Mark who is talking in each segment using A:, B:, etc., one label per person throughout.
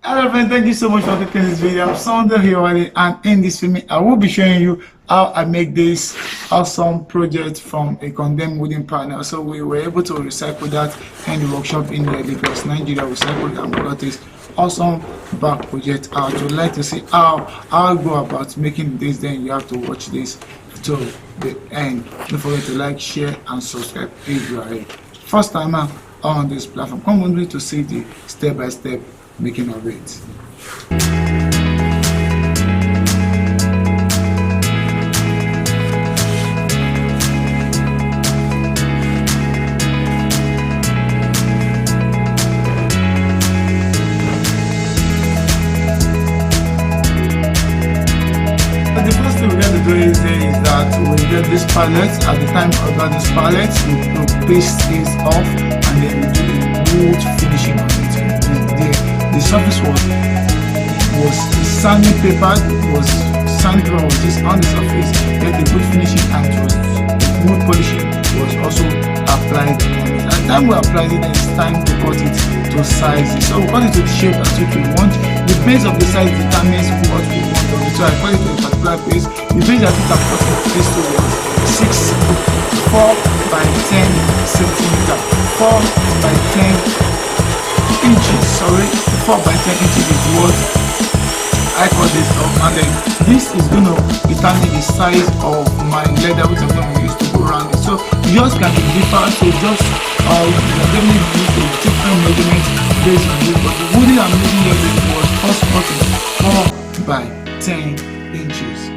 A: Hello friends, thank you so much for clicking this video. I'm Sunday here, and in this film I will be showing you how I make this awesome project from a condemned wooden panel. So we were able to recycle that in the workshop in the Lagos, Nigeria. We recycled and got this awesome back project out. Would like to see how I go about making this, then you have to watch this to the end. Don't forget to like, share and subscribe if you are a first timer on this platform. Come with me to see the step-by-step making of it. The first thing we got to do is that we get this pallet. At the time I got this pallet, we paste this off and then we do the wood finishing on it. The surface was sanding paper, was sandpaper was just on the surface. Then the wood finishing and wood polishing was also applied on it. At the time we applied it, then it's time to cut it to size. So we cut it to the shape as we want. The base of the size determines what we want of it. So I cut it to a particular base. The base that we can cut this to was 4 by 10 centimeter, 4 by 10 inches, sorry, 4 by 10 inches is what I cut this off, and then this is going to determine the size of my leather which I'm going to use to go around it. So yours can be different, so just definitely use a different measurement based on this, but the wooden I'm using here was first cutting 4 by 10 inches.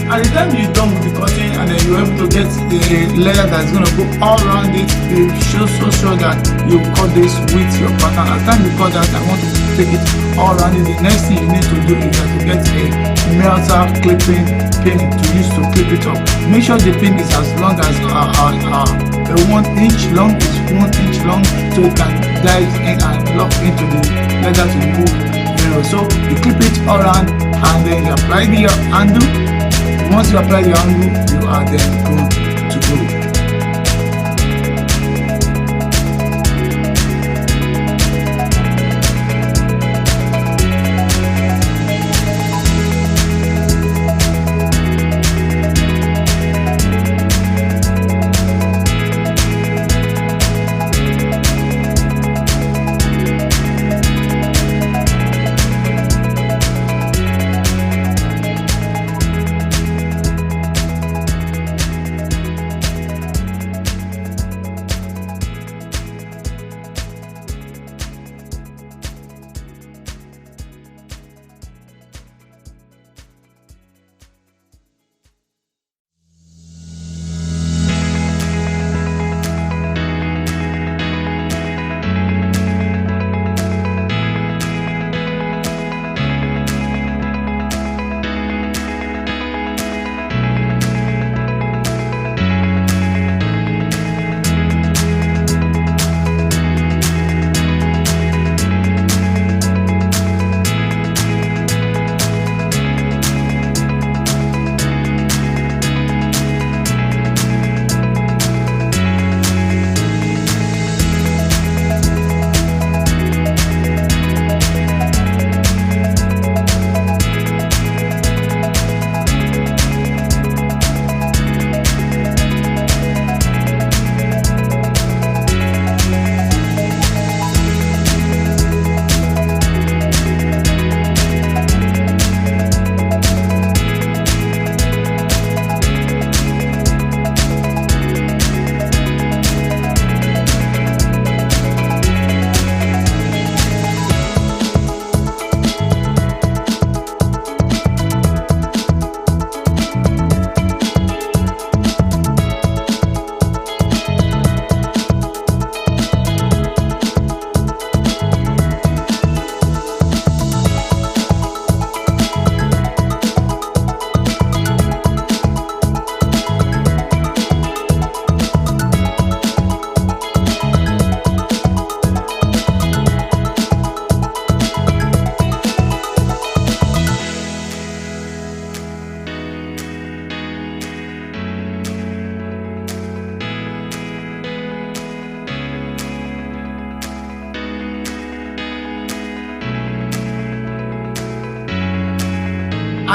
A: At the time you're done with the cutting and then you're able to get the leather that's going to go all around it, you should so sure that you cut this with your pattern. At the time you cut that, I want to take it all around it. The next thing you need to do is that to get a melter clipping pin to use to clip it up. Make sure the pin is as long as 1 inch long, is 1 inch long, so it can dive in and lock into the leather to move. So you clip it all around and then you apply the handle. Once you apply the angle, you are then good to go.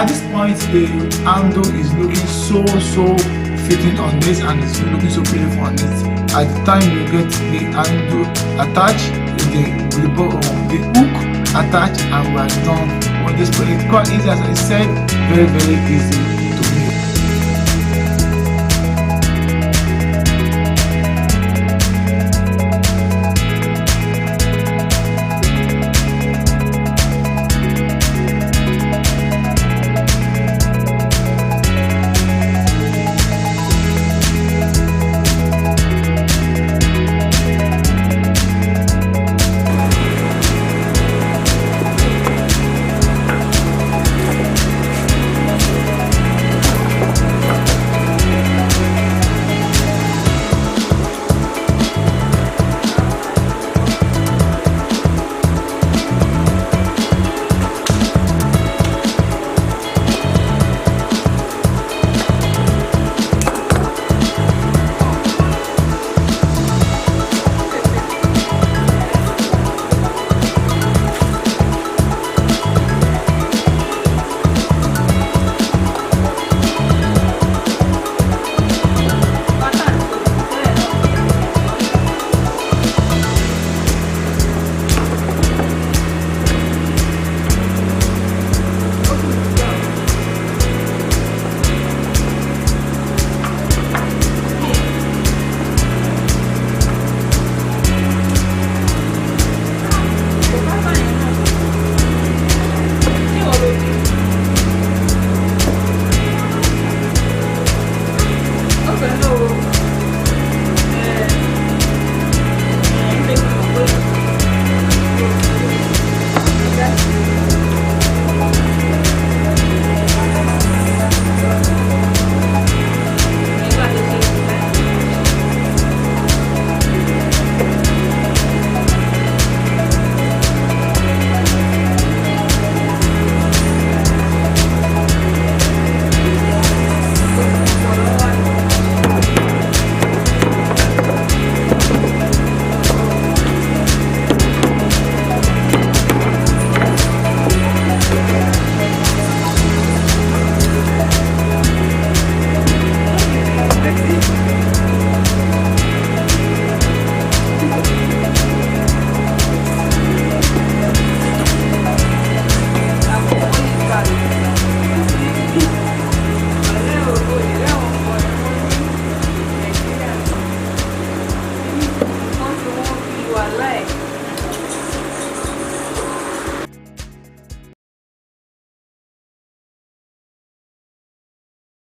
A: At this point, the handle is looking so fitting on this, and it's looking so beautiful on it. At the time you get the handle attached, the hook attached, and we are done with this project. Quite easy, as I said, very easy.